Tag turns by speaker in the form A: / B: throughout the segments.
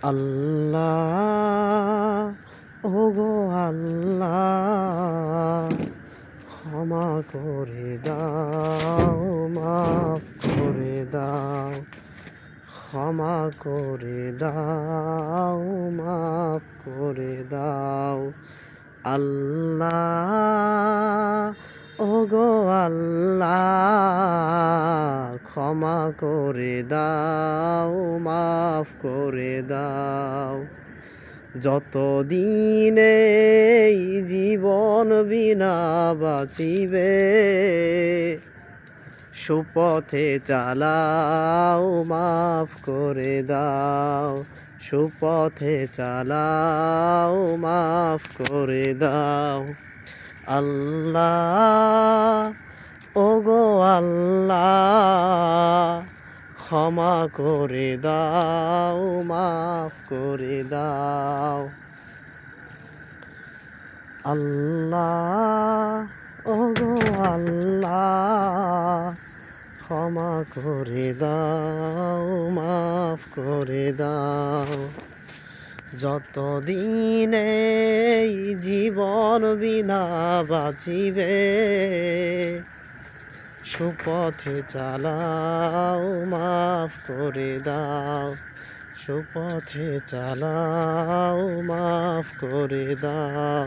A: আল্লাহ ওগো আল্লাহ, ক্ষমা করে দাও, মাফ করে দাও, ক্ষমা করে দাও, মাফ করে দাও। আল্লাহ ওগো আল্লাহ, ক্ষমা করে দাও, মাফ করে দাও। যতদিন এই জীবন বিনা বাঁচিবে, সুপথে চালাও, মাফ করে দাও, সুপথে চালাও, মাফ করে দাও। আল্লাহ ওগো আল্লাহ, ক্ষমা করে দাও, মাফ করে দাও। আল্লাহ ওগো আল্লাহ, ক্ষমা করে দাও, মাফ করে দাও। যতদিন এই জীবন বিনা বাঁচিবে, সুপথে চালাও, মাফ করে দাও, সুপথে চালাও, মাফ করে দাও।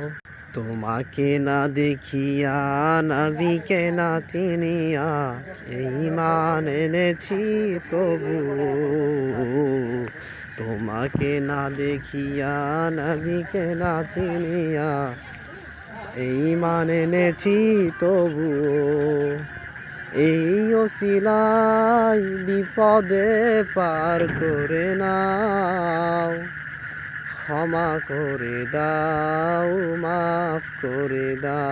A: তোমাকে না দেখিয়া, নবীকে না চিনিয়া, ঈমান এনেছি তবু। তোমাকে না দেখিয়া, নবীকে না চিনিয়া, ঈমান এনেছি তবু। এই ওসিলায় বিপদে পার করে নাও, ক্ষমা করে দাও, মাফ করে দাও।